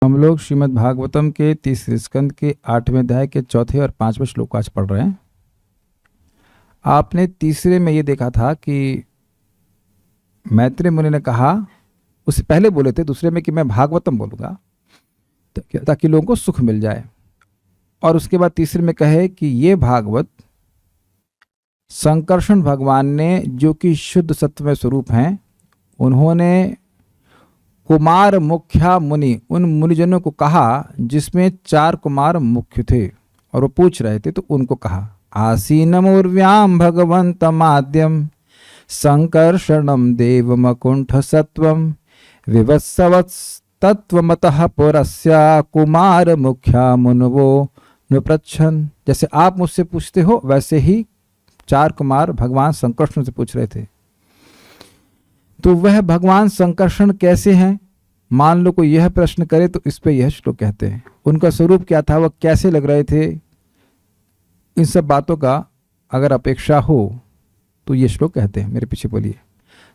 हम लोग श्रीमद् भागवतम के 30 स्कंद के 8वें अध्याय के 4 और 5वें श्लोक आज पढ़ रहे हैं। आपने तीसरे में ये देखा था कि मैत्रेय मुनि ने कहा, उससे पहले बोले थे दूसरे में कि मैं भागवतम बोलूँगा ताकि लोगों को सुख मिल जाए, और उसके बाद तीसरे में कहे कि ये भागवत संकर्षण भगवान ने, जो कि शुद्ध सत्वमय स्वरूप हैं, उन्होंने कुमार मुख्या मुनि, उन मुनिजनों को कहा जिसमें 4 कुमार मुख्य थे और वो पूछ रहे थे, तो उनको कहा आसीनमूर्व्याम भगवन्तमाद्यम संकर्षणम देवमकुंठ सत्वम विवत्सवत्तत्वमतः पुरस्या कुमार मुख्या मुनवो नुपृच्छन्। जैसे आप मुझसे पूछते हो वैसे ही 4 कुमार भगवान संकर्षण से पूछ रहे थे। तो वह भगवान संकर्षण कैसे हैं? मान लो कोई यह प्रश्न करे तो इस पे यह श्लोक कहते हैं। उनका स्वरूप क्या था, वह कैसे लग रहे थे, इन सब बातों का अगर अपेक्षा हो तो ये श्लोक कहते हैं। मेरे पीछे बोलिए।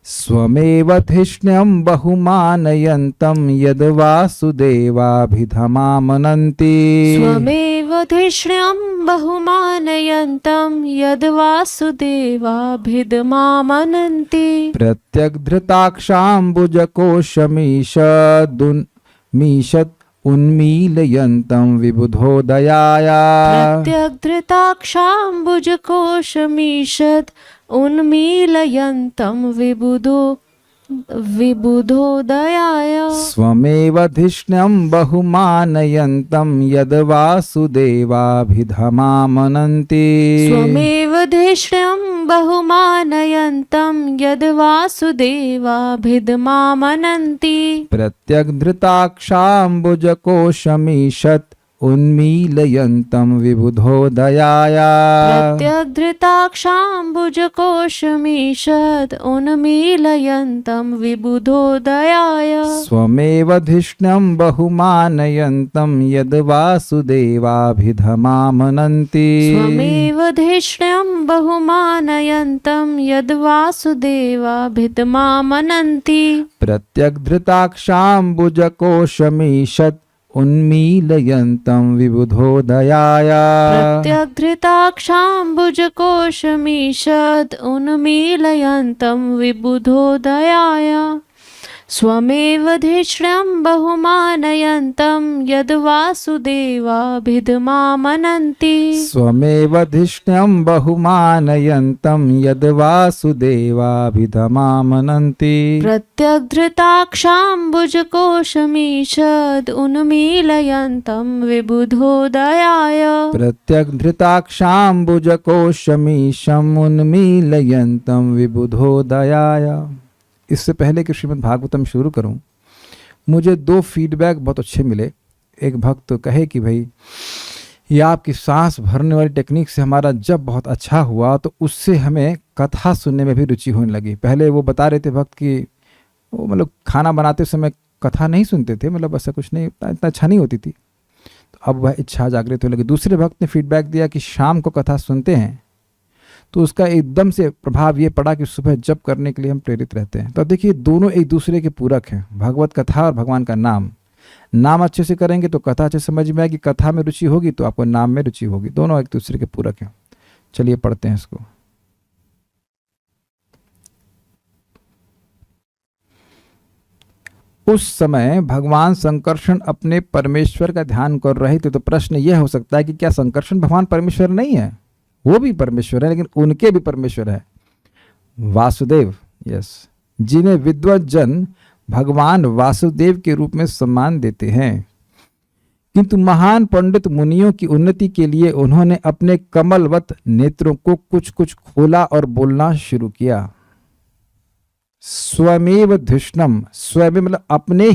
स्वमेव धिष्ण्यं बहुमानयन्तं यद् वासुदेवाभिधमामनन्ति। स्वमेव धिष्ण्यं बहुमानयन्तं यद् वासुदेवाभिधमामनन्ति। प्रत्यग्धृताक्षाम्बुजकोशमीषदुन्मीषत् उन्मीलयन्तं विबुधोदयाया। प्रत्यग्धृताक्षाम्बुजकोशमीषद् उन्मीलयन्तं विबुधोदयाय। स्वमेव धिष्ण्यं बहुमानयन्तं यद् वासुदेवाभिधमामनन्ति। स्वमेव धिष्ण्यं बहुमानयन्तं यद् वासुदेवाभिधमामनन्ति। प्रत्यग्धृताक्षाम्बुजकोशमीषत् उन्मीलयन्तं विबुधोदयाय। प्रत्यग्धृताक्षाम्बुजकोशमीषद् उन्मीलयन्तं विबुधोदयाय। स्वमेव धिष्ण्यं बहुमानयन्तं यद् वासुदेवाभिधमामनन्ति। स्वमेव धिष्ण्यं बहुमानयन्तं यद् वासुदेवाभिधमामनन्ति। प्रत्यग्धृताक्षाम्बुजकोशमीषत् उन्मीलयन्तं विबुधोदयाय। प्रत्यग्धृताक्षाम्बुजकोशमीषद् उन्मीलयन्तं विबुधोदयाय। स्वमेव धिष्ण्यं बहुमानयन्तं यद् वासुदेवाभिधमामनन्ति। स्वमेव धिष्ण्यं बहुमानयन्तं यद् वासुदेवाभिधमामनन्ति। प्रत्यग्धृताक्षाम्बुजकोशमीषद् उन्मीलयन्तं विबुधोदयाय। प्रत्यग्धृताक्षाम्बुजकोशमीशम् उन्मीलयन्तं विबुधोदयाय। इससे पहले कि श्रीमद् भागवतम शुरू करूं, मुझे 2 फीडबैक बहुत अच्छे मिले। एक भक्त तो कहे कि भाई ये आपकी सांस भरने वाली टेक्निक से हमारा जब बहुत अच्छा हुआ, तो उससे हमें कथा सुनने में भी रुचि होने लगी। पहले वो बता रहे थे भक्त कि वो मतलब खाना बनाते समय कथा नहीं सुनते थे, मतलब ऐसा कुछ नहीं, इतना अच्छा नहीं होती थी। तो अब वह इच्छा जागृत होने लगी। दूसरे भक्त ने फीडबैक दिया कि शाम को कथा सुनते हैं तो उसका एकदम से प्रभाव ये पड़ा कि सुबह जप करने के लिए हम प्रेरित रहते हैं। तो देखिए, दोनों एक दूसरे के पूरक हैं, भगवत कथा और भगवान का नाम। नाम अच्छे से करेंगे तो कथा अच्छे समझ में आएगी, कथा में रुचि होगी तो आपको नाम में रुचि होगी। दोनों एक दूसरे के पूरक हैं। चलिए पढ़ते हैं इसको। उस समय भगवान संकर्षण अपने परमेश्वर का ध्यान कर रहे थे। तो प्रश्न यह हो सकता है कि क्या संकर्षण भगवान परमेश्वर नहीं है? वो भी परमेश्वर है, लेकिन उनके भी परमेश्वर है वासुदेव। यस, जिन्हें विद्वत जन भगवान वासुदेव के रूप में सम्मान देते हैं। किंतु महान पंडित मुनियों की उन्नति के लिए उन्होंने अपने कमलवत नेत्रों को कुछ कुछ खोला और बोलना शुरू किया। स्वमेव धिष्णम, स्वयं मतलब अपने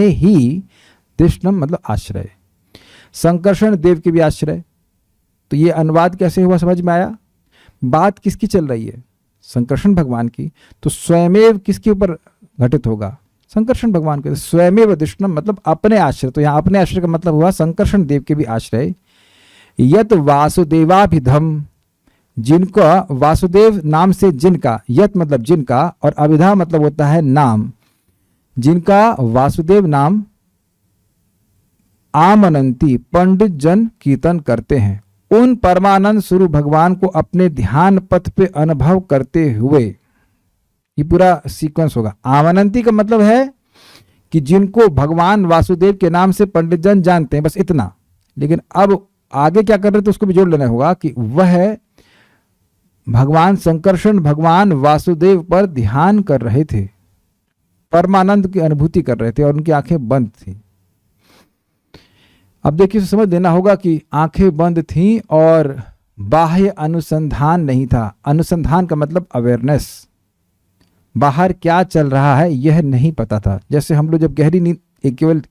ही, धिष्णम मतलब आश्रय। संकर्षण देव के भी आश्रय। तो ये अनुवाद कैसे हुआ समझ में आया? बात किसकी चल रही है? संकर्षण भगवान की। तो स्वयमेव किसके ऊपर घटित होगा? संकर्षण भगवान के। स्वयमेव धिष्णम मतलब अपने आश्रय। तो यहाँ अपने आश्रय का मतलब हुआ संकर्षण देव के भी आश्रय। यत वासुदेवाभिधम, जिनका वासुदेव नाम से जिनका, यत मतलब जिनका और अभिधा मतलब होता है नाम, जिनका वासुदेव नाम आमनंती, पंडित जन कीर्तन करते हैं। उन परमानंद स्वरूप भगवान को अपने ध्यान पथ पे अनुभव करते हुए, ये पूरा सीक्वेंस होगा। आमनंती का मतलब है कि जिनको भगवान वासुदेव के नाम से पंडित जन जानते हैं, बस इतना। लेकिन अब आगे क्या कर रहे थे उसको भी जोड़ लेना होगा कि वह भगवान संकर्षण, भगवान वासुदेव पर ध्यान कर रहे थे, परमानंद की अनुभूति कर रहे थे और उनकी आंखें बंद थी। अब देखिए, समझ लेना होगा कि आंखें बंद थीं और बाह्य अनुसंधान नहीं था। अनुसंधान का मतलब अवेयरनेस, बाहर क्या चल रहा है यह नहीं पता था। जैसे हम लोग जब गहरी नींद, एक केवल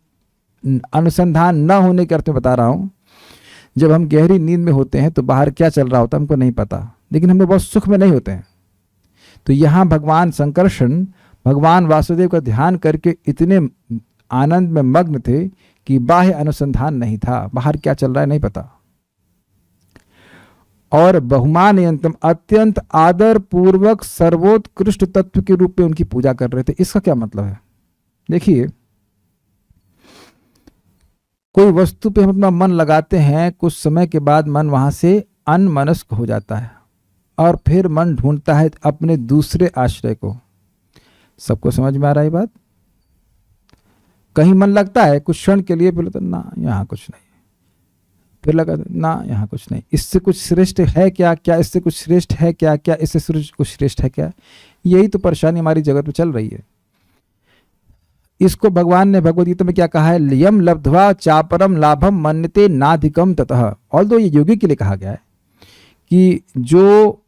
अनुसंधान न होने के अर्थ में बता रहा हूं, जब हम गहरी नींद में होते हैं तो बाहर क्या चल रहा होता है हमको नहीं पता, लेकिन हम लोग बहुत सुख में नहीं होते हैं। तो यहाँ भगवान संकर्षण, भगवान वासुदेव का ध्यान करके इतने आनंद में मग्न थे कि बाह्य अनुसंधान नहीं था, बाहर क्या चल रहा है नहीं पता। और बहुमानयंतम, अत्यंत आदर पूर्वक सर्वोत्कृष्ट तत्व के रूप में उनकी पूजा कर रहे थे। इसका क्या मतलब है? देखिए, कोई वस्तु पे हम अपना मन लगाते हैं, कुछ समय के बाद मन वहां से अनमनस्क हो जाता है और फिर मन ढूंढता है अपने दूसरे आश्रय को। सबको समझ में आ रहा है बात? कहीं मन लगता है कुछ क्षण के लिए, फिर ना यहाँ कुछ नहीं, फिर लगा ना यहाँ कुछ नहीं, इससे कुछ श्रेष्ठ है क्या, क्या इससे कुछ श्रेष्ठ है क्या, क्या इससे कुछ श्रेष्ठ है क्या? यही तो परेशानी हमारी जगत में चल रही है। इसको भगवान ने भगवद गीता में क्या कहा है? लियम लब्ध्वा चापरम लाभम मन्यते नाधिकम ततः। ऑल्दो ये योगी के लिए कहा गया है कि जो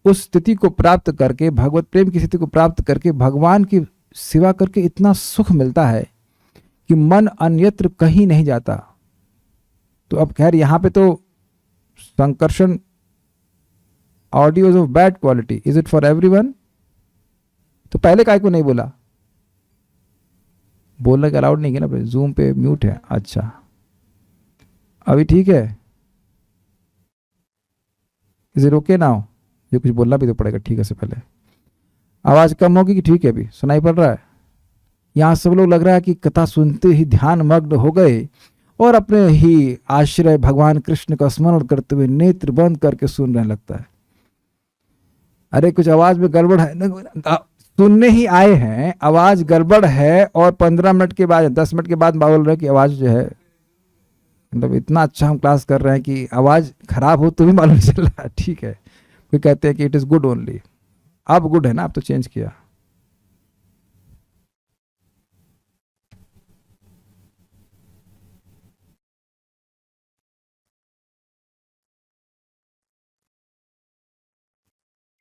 उस स्थिति को प्राप्त करके, भगवत प्रेम की स्थिति को प्राप्त करके भगवान की सेवा करके इतना सुख मिलता है कि मन अन्यत्र कहीं नहीं जाता। तो अब खैर यहाँ पे तो Sankarshan audios of bad quality, is it for everyone? तो पहले काय को नहीं बोला? बोलने का अलाउड नहीं है ना, जूम पे म्यूट है। अच्छा, अभी ठीक है? Is it okay now? ये कुछ बोलना भी तो पड़ेगा ठीक है से पहले। आवाज कम होगी कि ठीक है? अभी सुनाई पड़ रहा है? यहाँ सब लोग लग रहा है कि कथा सुनते ही ध्यान मग्न हो गए और अपने ही आश्रय भगवान कृष्ण का स्मरण करते हुए नेत्र बंद करके सुन रहे लगता है। अरे कुछ आवाज में गड़बड़ है ना, सुनने ही आए हैं, आवाज गड़बड़ है और 15 मिनट के बाद, 10 मिनट के बाद बोल रहे हैं कि आवाज जो है, मतलब इतना अच्छा हम क्लास कर रहे हैं कि आवाज खराब हो तो भी मालूम चल रहा है। ठीक है, कोई कहते हैं कि इट इज गुड ओनली। अब गुड है ना, अब तो चेंज किया।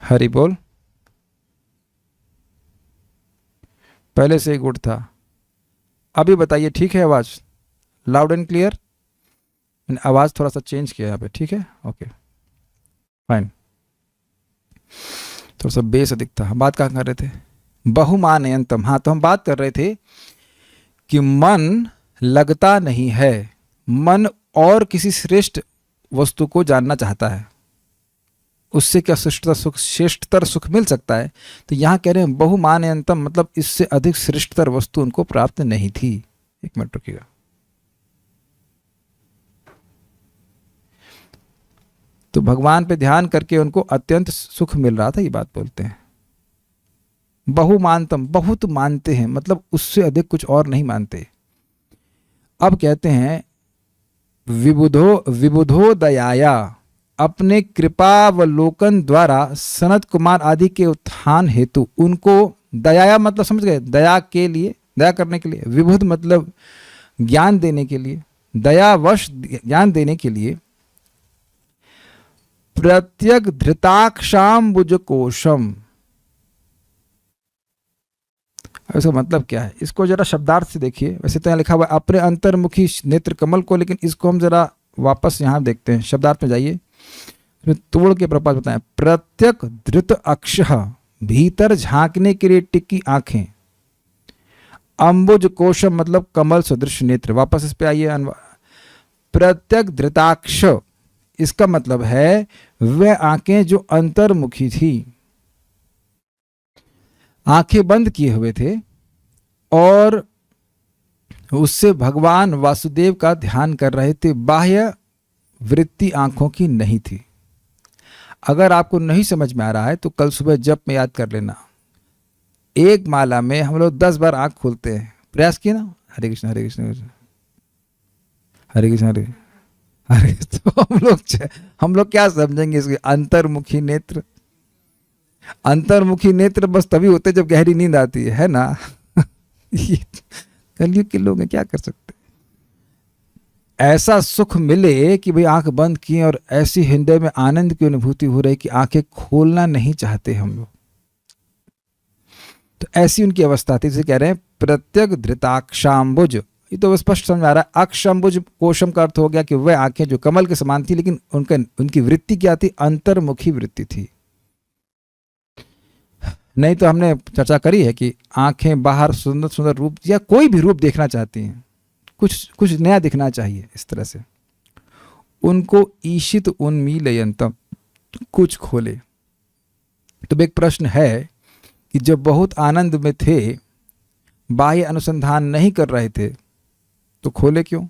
हरि बोल। पहले से ही गुड था, अभी बताइए ठीक है आवाज? Loud and clear? मैंने आवाज थोड़ा सा चेंज किया यहाँ पे, ठीक है? Okay fine. थोड़ा सा बेस अधिक था। हम बात कहाँ कर रहे थे? बहुमानयंतम। हाँ, तो हम बात कर रहे थे कि मन लगता नहीं है, मन और किसी श्रेष्ठ वस्तु को जानना चाहता है, उससे क्या श्रेष्ठतर सुख मिल सकता है? तो यहाँ कह रहे हैं बहुमानयंतम, मतलब इससे अधिक श्रेष्ठतर वस्तु उनको प्राप्त नहीं थी। एक मिनट रुकिएगा। तो भगवान पे ध्यान करके उनको अत्यंत सुख मिल रहा था, ये बात बोलते हैं। बहुमानतम, बहुत मानते हैं, मतलब उससे अधिक कुछ और नहीं मानते। अब कहते हैं विबुधो दयाया, अपने कृपावलोकन द्वारा सनत कुमार आदि के उत्थान हेतु उनको दयाया, मतलब समझ गए? दया के लिए, दया करने के लिए। विबुध मतलब ज्ञान देने के लिए, दयावश ज्ञान देने के लिए। प्रत्यक धृताक्षाम्बुज कोशम, इसका मतलब क्या है? इसको जरा शब्दार्थ से देखिए। वैसे तो यहाँ लिखा हुआ है अपने अंतर्मुखी नेत्र कमल को, लेकिन इसको हम जरा वापस यहाँ देखते हैं, शब्दार्थ में जाइए, तोड़ के प्रपात बताएं। प्रत्यक धृत अक्ष, भीतर झांकने के लिए टिकी आंखें। अंबुज कोशम मतलब कमल सदृश नेत्र। वापस इस पे आइए। प्रत्यक धृताक्ष, इसका मतलब है वह आंखें जो अंतर्मुखी थी, आंखें बंद किए हुए थे और उससे भगवान वासुदेव का ध्यान कर रहे थे, बाह्य वृत्ति आंखों की नहीं थी। अगर आपको नहीं समझ में आ रहा है तो कल सुबह जप में याद कर लेना। एक माला में हम लोग 10 बार आंख खोलते हैं, प्रयास किए ना, हरे कृष्ण हरे कृष्ण हरे कृष्ण हरे हरे। तो हम लोग क्या समझेंगे इसके? अंतर्मुखी नेत्र। अंतर्मुखी नेत्र बस तभी होते जब गहरी नींद आती है ना। ये कलयुग के लोग हैं, क्या कर सकते। ऐसा सुख मिले कि भाई आंख बंद किए और ऐसी हृदय में आनंद की अनुभूति हो रही कि आंखें खोलना नहीं चाहते हम लोग। तो ऐसी उनकी अवस्था थी, जिसे कह रहे हैं प्रत्यग धृताक्षाम्बुज। ये तो स्पष्ट समझ आ रहा है। अक्षाम्बुज कोशम का अर्थ हो गया कि वह आंखें जो कमल के समान थी, लेकिन उनकी वृत्ति क्या थी? अंतर्मुखी वृत्ति थी। नहीं तो हमने चर्चा करी है कि आंखें बाहर सुंदर सुंदर रूप या कोई भी रूप देखना चाहती हैं, कुछ नया दिखना चाहिए, इस तरह से उनको ईशित उन्मीलयन्तम, कुछ खोले। तो एक प्रश्न है कि जब बहुत आनंद में थे, बाह्य अनुसंधान नहीं कर रहे थे, तो खोले क्यों?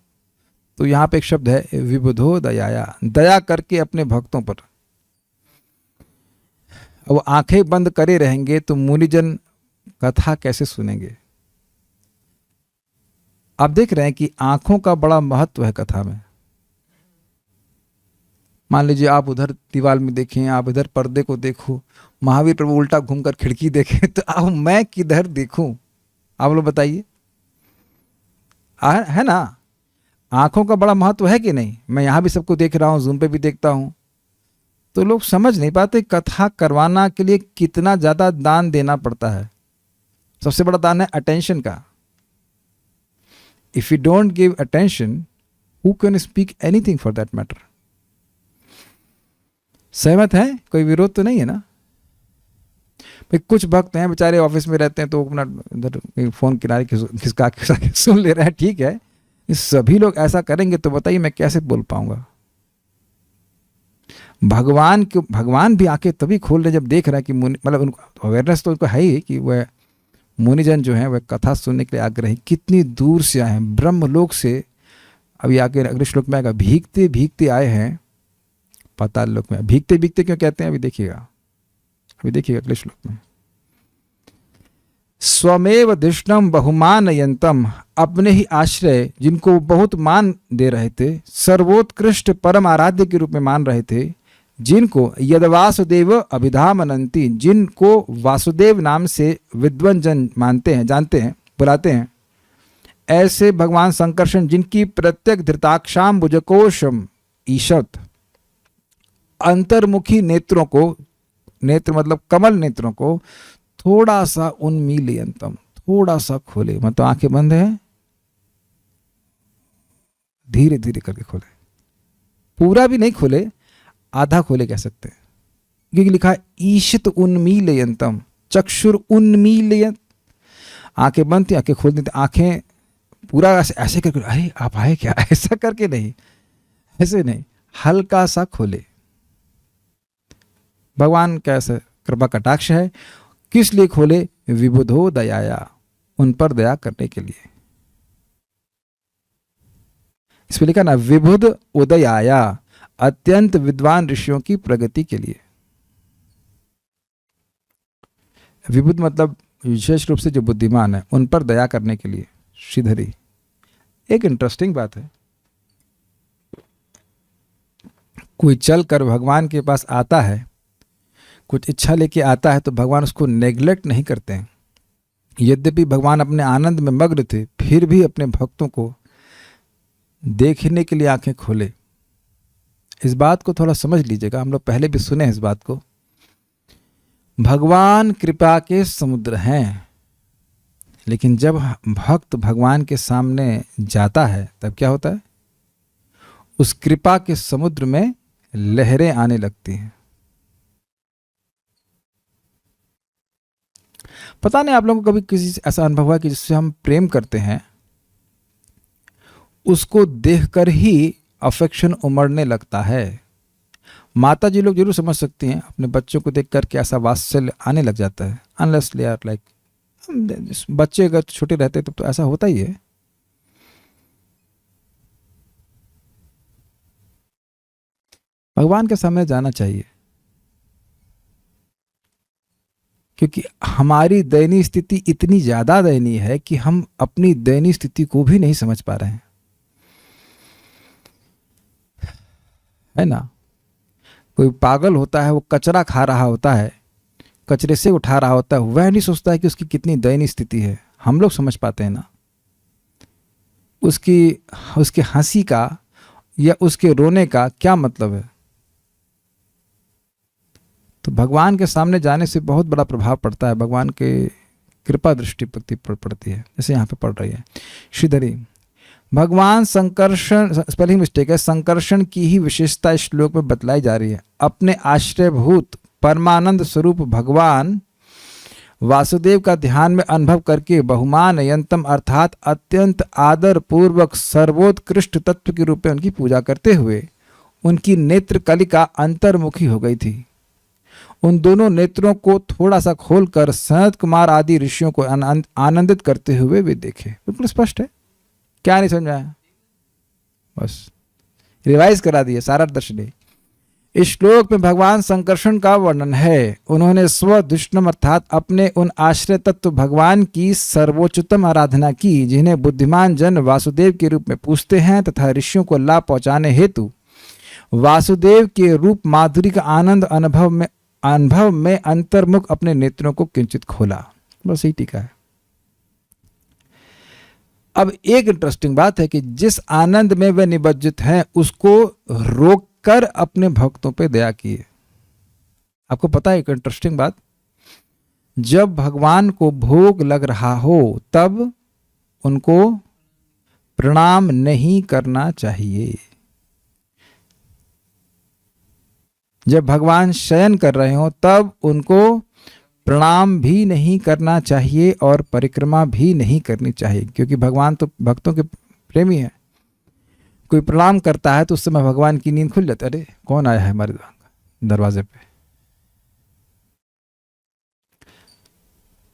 तो यहाँ पे एक शब्द है विबुधो दयाया, दया करके अपने भक्तों पर। अब आंखें बंद करे रहेंगे तो मुनिजन कथा कैसे सुनेंगे? आप देख रहे हैं कि आंखों का बड़ा महत्व है कथा में। मान लीजिए आप उधर दीवार में देखें, आप इधर पर्दे को देखो, महावीर प्रभु उल्टा घूमकर खिड़की देखें, तो अब मैं किधर देखूं? आप लोग बताइए, है ना? आंखों का बड़ा महत्व है कि नहीं? मैं यहां भी सबको देख रहा हूं, जूम पे भी देखता हूं, तो लोग समझ नहीं पाते कथा करवाना के लिए कितना ज्यादा दान देना पड़ता है। सबसे बड़ा दान है अटेंशन का। If you don't give attention, who can speak anything for that matter. सहमत है? कोई विरोध तो नहीं है ना? भाई कुछ भक्त हैं बेचारे ऑफिस में रहते हैं तो अपना इधर फोन किनारे खिसका के सुन ले रहे हैं, ठीक है। सभी लोग ऐसा करेंगे तो बताइए मैं कैसे बोल पाऊंगा? भगवान भी आके तभी खोल रहे जब देख रहे हैं कि मतलब उनको अवेयरनेस तो उनको है ही कि वह मुनिजन जो है वह कथा सुनने के लिए आग्रही, कितनी दूर से आए हैं, ब्रह्मलोक से। अभी आगे अगले श्लोक में आएगा, भीगते भीगते आए हैं पाताल लोक में। भीगते भीगते क्यों कहते हैं? अभी देखिएगा अगले श्लोक में। स्वमेव धिष्णम बहुमानयंतम, अपने ही आश्रय जिनको बहुत मान दे रहे थे, सर्वोत्कृष्ट परम आराध्य के रूप में मान रहे थे, जिनको यद वासुदेव अभिधामनंती, जिनको वासुदेव नाम से विद्वान जन मानते हैं, जानते हैं, बुलाते हैं, ऐसे भगवान संकर्षण जिनकी प्रत्येक धृताक्षाम भुजकोशम ईशत, अंतर्मुखी नेत्रों को, नेत्र मतलब कमल नेत्रों को थोड़ा सा उन्मीलयन्तम, थोड़ा सा खोले, मतलब आंखें बंद है, धीरे धीरे करके खोले, पूरा भी नहीं खोले, आधा खोले कह सकते हैं, क्योंकि लिखा है ईशित उन्मीलयन्तम, चक्षुर उन्मीलयंत। आंखें बंद थी, आंखें खोल दी, आंखें पूरा ऐसे करके, अरे आप आए क्या, ऐसा करके नहीं, ऐसे नहीं, हल्का सा खोले। भगवान कैसे कृपा कटाक्ष है, किस लिए खोले? विबुधो दयाया, उन पर दया करने के लिए। इसमें लिखा ना विबुध उदयाया, अत्यंत विद्वान ऋषियों की प्रगति के लिए। विबुध मतलब विशेष रूप से जो बुद्धिमान है, उन पर दया करने के लिए। श्रीधरी, एक इंटरेस्टिंग बात है, कोई चल कर भगवान के पास आता है, कुछ इच्छा लेके आता है, तो भगवान उसको नेग्लेक्ट नहीं करते हैं। यद्यपि भगवान अपने आनंद में मग्न थे, फिर भी अपने भक्तों को देखने के लिए आंखें खोले। इस बात को थोड़ा समझ लीजिएगा, हम लोग पहले भी सुने हैं इस बात को। भगवान कृपा के समुद्र हैं, लेकिन जब भक्त भगवान के सामने जाता है तब क्या होता है? उस कृपा के समुद्र में लहरें आने लगती हैं। पता नहीं आप लोगों को कभी किसी से ऐसा अनुभव हुआ कि जिससे हम प्रेम करते हैं, उसको देखकर ही अफेक्शन उमड़ने लगता है। माता जी लोग जरूर समझ सकती हैं, अपने बच्चों को देखकर के ऐसा वात्सल्य आने लग जाता है। अनलेस दे आर लाइक, बच्चे अगर छोटे रहते तब तो ऐसा होता ही है। भगवान के सामने जाना चाहिए, क्योंकि हमारी दयनीय स्थिति इतनी ज़्यादा दयनीय है कि हम अपनी दयनीय स्थिति को भी नहीं समझ पा रहे हैं, है ना। कोई पागल होता है, वो कचरा खा रहा होता है, कचरे से उठा रहा होता है, वह नहीं सोचता है कि उसकी कितनी दयनीय स्थिति है। हम लोग समझ पाते हैं ना उसकी हंसी का या उसके रोने का क्या मतलब है। तो भगवान के सामने जाने से बहुत बड़ा प्रभाव पड़ता है, भगवान के कृपा दृष्टि पड़ती है, जैसे यहाँ पे पड़ रही है। श्रीधरी, भगवान संकर्षण, स्पेलिंग मिस्टेक है, संकर्षण की ही विशेषता इस श्लोक में बतलाई जा रही है। अपने आश्रयभूत परमानंद स्वरूप भगवान वासुदेव का ध्यान में अनुभव करके बहुमान यंतम अर्थात अत्यंत आदर पूर्वक सर्वोत्कृष्ट तत्व के रूप में उनकी पूजा करते हुए उनकी नेत्र कलिका अंतर्मुखी हो गई थी। उन दोनों नेत्रों को थोड़ा सा खोलकर सनत कुमार आदि ऋषियों को आनंदित करते हुए वे देखे। बिल्कुल स्पष्ट है, क्या नहीं समझाया, बस रिवाइज करा दिया सारा दर्शन। इस श्लोक में भगवान संकर्षण का वर्णन है। उन्होंने स्वदुष्टम अर्थात अपने उन आश्रय तत्व भगवान की सर्वोच्चतम आराधना की, जिन्हें बुद्धिमान जन वासुदेव के रूप में पूजते हैं, तथा ऋषियों को लाभ पहुंचाने हेतु वासुदेव के रूप माधुरी का आनंद अनुभव में अंतर्मुख अपने नेत्रों को किंचित खोला। बस यही टीका है। अब एक इंटरेस्टिंग बात है कि जिस आनंद में वे निमज्जित हैं उसको रोककर अपने भक्तों पे दया किए। आपको पता है एक इंटरेस्टिंग बात, जब भगवान को भोग लग रहा हो तब उनको प्रणाम नहीं करना चाहिए। जब भगवान शयन कर रहे हो तब उनको प्रणाम भी नहीं करना चाहिए और परिक्रमा भी नहीं करनी चाहिए, क्योंकि भगवान तो भक्तों के प्रेमी है। कोई प्रणाम करता है तो उस समय भगवान की नींद खुल जाती है, अरे कौन आया है हमारे दरवाजे पे।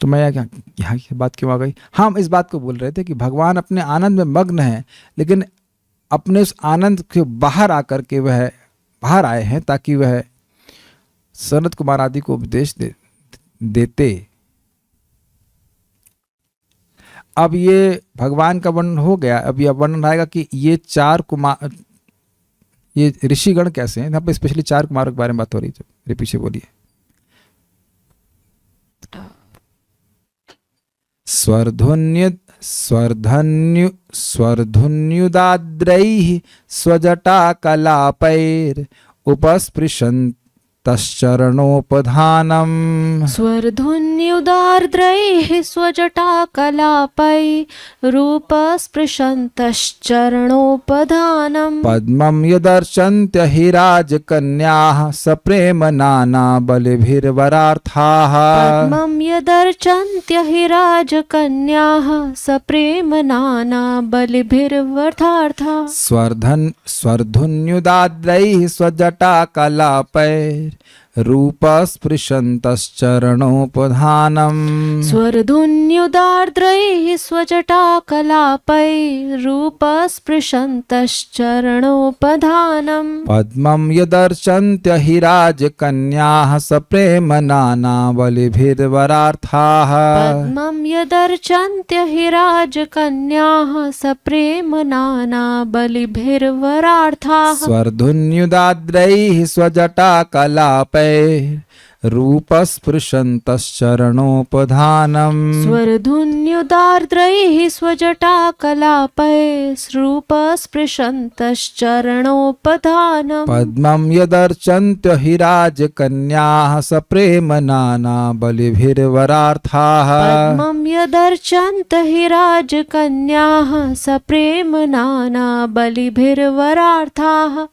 तो मैं यहाँ की बात क्यों आ गई? हम इस बात को बोल रहे थे कि भगवान अपने आनंद में मग्न है, लेकिन अपने उस आनंद के बाहर आकर के वह बाहर आए हैं ताकि वह सनत कुमार आदि को उपदेश देते। अब ये भगवान का वर्णन हो गया, अब यह वर्णन आएगा कि ये चार कुमार, ये ऋषिगण कैसे हैं। यहाँ पे स्पेशली चार कुमारों के बारे में बात हो रही है। मेरे पीछे बोलिए। स्वर्धुन्युदाद्रैः स्वजटा कलापैर उपस्पृशन्तश्चरणोपधानम्। स्वर्धुन्युदार्द्रैः स्वजटाकलापैरूपस्पृशन्तश्चरणोपधानम्। पद्मं यदर्चन्त्य हि राजकन्याः सप्रेम नाना बलिभिर्वरार्थाः। पद्मं यदर्चन्त्य हि राजकन्याः सप्रेम नाना बलिभिर्वरार्थाः। स्वर्धुन्युदाद्रैः स्वजटाकलापैः रूपस्पृशन्तश्चरणोपधानम्। स्वर्धुन्युदार्द्रैः स्वजटाकलापैरूपस्पृशन्तश्चरणोपधानम्। पद्मं यदर्चन्त्य हि राजकन्याः सप्रेम नाना बलिभिर्वरार्थाः। पद्मं यदर्चन्त्य हि राजकन्याः सप्रेम नाना बलिभिर्वरार्थाः। स्वर्धुन्युदाद्रैः स्वजटाकलापैः रूपस्पृशन्तश्चरणोपधानम्। स्वर्धुन्युदार्द्रैः स्वजटाकलापैरूपस्पृशन्तश्चरणोपधानम्। पद्मं यदर्चन्त्य हि राजकन्याः सप्रेम नाना बलिभिर्वरार्थाः। पद्मं यदर्चन्त्य हि राजकन्याः सप्रेम नाना बलिभिर्वरार्थाः।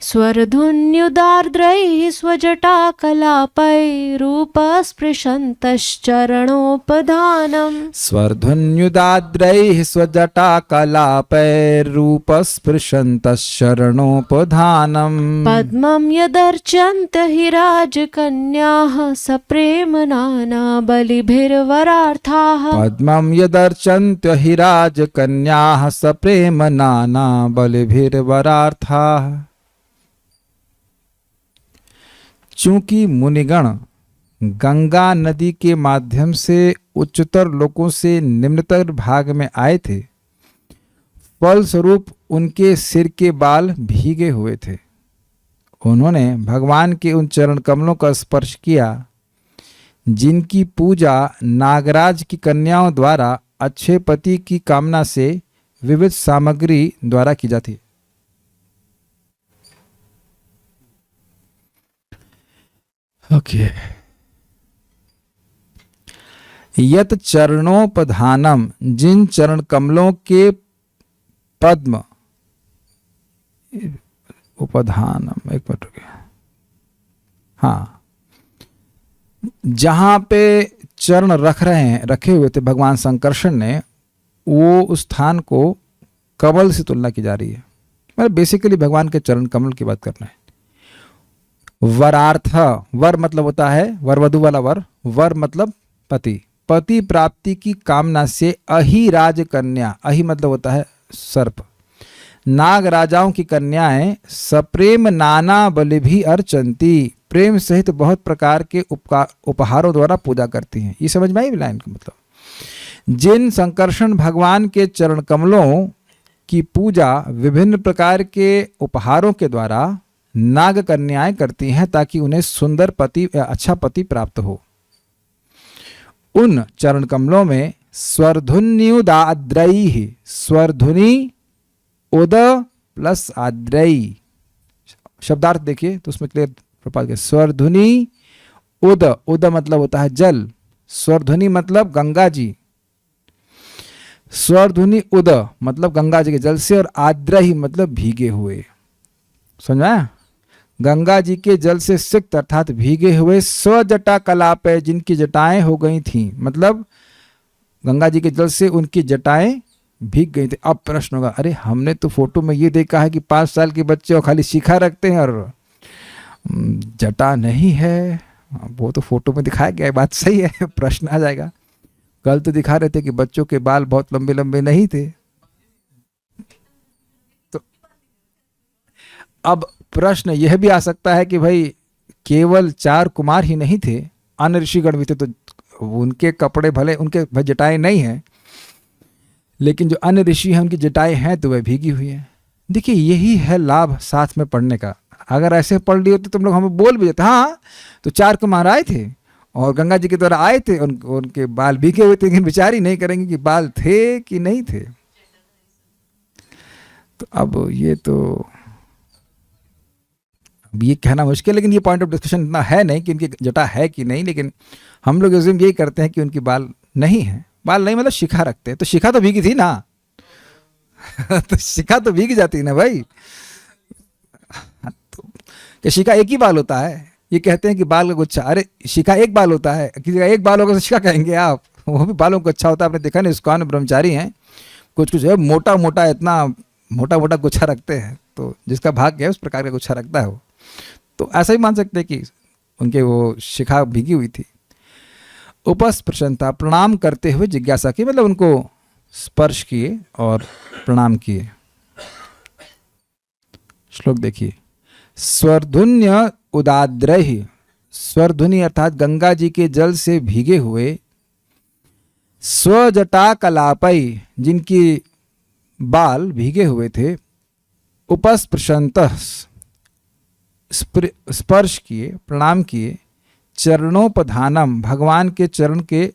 स्वर्धुन्युदार्द्रैः स्वजटाकलापैरूपस्पृशन्तश्चरणोपधानम्। स्वर्धुन्युदाद्रैः स्वजटाकलापैरूपस्पृशन्तश्चरणोपधानम्। पद्मं यदर्चन्त्य हि राजकन्याः सप्रेम नाना बलिभिर्वरार्थाः। पद्मं यदर्चन्त्य हि राजकन्याः सप्रेम नाना बलिभिर्वरार्थाः। चूंकि मुनिगण गंगा नदी के माध्यम से उच्चतर लोकों से निम्नतर भाग में आए थे, फलस्वरूप उनके सिर के बाल भीगे हुए थे। उन्होंने भगवान के उन चरण कमलों का स्पर्श किया जिनकी पूजा नागराज की कन्याओं द्वारा अच्छे पति की कामना से विविध सामग्री द्वारा की जाती है। ओके। यत चरणोपधानम, जिन चरण कमलों के पद्म, उपधानम, एक मिनट रुकिए, हाँ, जहां पे चरण रखे हुए थे भगवान संकर्षण ने, वो उस स्थान को कमल से तुलना की जा रही है। मतलब बेसिकली भगवान के चरण कमल की बात करना है। वरार्थ, वर मतलब होता है वर वधु वाला वर, वर मतलब पति, पति प्राप्ति की कामना से अहिराज कन्या, अहि मतलब होता है सर्प, नाग राजाओं की कन्याएं सप्रेम नाना बलि भी अर्चंती, प्रेम सहित बहुत प्रकार के उपहारों द्वारा पूजा करती हैं। ये समझ में आई लाइन का मतलब? जिन संकर्षण भगवान के चरण कमलों की पूजा विभिन्न प्रकार के उपहारों के द्वारा नाग कन्याएं करती हैं ताकि उन्हें सुंदर पति, अच्छा पति प्राप्त हो। उन चरण कमलों में स्वरधुन्युदाद्रैः, स्वरधुनि उद प्लस आद्रई, शब्दार्थ देखिए तो उसमें क्लियर प्रपात के, स्वरधुनि उद, उद मतलब होता है जल, स्वरधुनि मतलब गंगा जी, स्वरधुनि उद मतलब गंगा जी के जल से, और आद्रही मतलब भीगे हुए। समझा? गंगा जी के जल से सिक्त अर्थात भीगे हुए, स्वजटा कलाप है, जिनकी जटाएं हो गई थीं, मतलब गंगा जी के जल से उनकी जटाएं भीग गई थी। अब प्रश्न होगा, अरे हमने तो फोटो में ये देखा है कि 5 साल के बच्चे और खाली शिखा रखते हैं और जटा नहीं है, वो तो फोटो में दिखाया गया है, बात सही है। प्रश्न आ जाएगा, कल तो दिखा रहे थे कि बच्चों के बाल बहुत लंबे लंबे नहीं थे। तो अब प्रश्न यह भी आ सकता है कि भाई केवल 4 कुमार ही नहीं थे, अन्य ऋषिगण भी थे, तो उनके कपड़े भले उनके जटाएं नहीं हैं, लेकिन जो अन्य ऋषि हैं उनकी जटाएं हैं तो वह भीगी हुई हैं। देखिए यही है लाभ साथ में पढ़ने का। अगर ऐसे पढ़ लिए होते तुम लोग हमें बोल भी देते, हाँ तो 4 कुमार आए थे और गंगा जी के द्वारा आए थे, उनके बाल भीगे हुए थे, लेकिन विचार ही नहीं करेंगे कि बाल थे कि नहीं थे। तो अब ये कहना मुश्किल, लेकिन ये पॉइंट ऑफ डिस्कशन इतना है नहीं कि उनकी जटा है कि नहीं, लेकिन हम लोग अज्यूम यही करते हैं कि उनकी बाल नहीं है। बाल नहीं मतलब शिखा रखते हैं, तो शिखा तो भीगी थी ना तो शिखा तो भीग जाती है ना भाई। तो क्या शिखा एक ही बाल होता है? ये कहते हैं कि बाल का गुच्छा, अरे शिखा एक बाल होता है, किसी का एक बाल होगा तो शिखा कहेंगे आप? वो भी बालों का अच्छा होता है। आपने देखा नहीं, इस्कॉन ब्रह्मचारी हैं, कुछ है मोटा मोटा, इतना मोटा मोटा गुच्छा रखते हैं, तो जिसका भाग्य है उस प्रकार का गुच्छा रखता है वो। तो ऐसा ही मान सकते हैं कि उनके वो शिखा भीगी हुई थी। उपस्पृशंता, प्रणाम करते हुए जिज्ञासा की, मतलब उनको स्पर्श किए और प्रणाम किए। श्लोक देखिए, स्वरधुन्य उदाद्रहि, स्वरधुनि अर्थात गंगा जी के जल से भीगे हुए, स्वजटा कलापई, जिनकी बाल भीगे हुए थे, उपस्पृशंतः, स्पर्श किए, प्रणाम किए, चरणोपधानम, भगवान के चरण के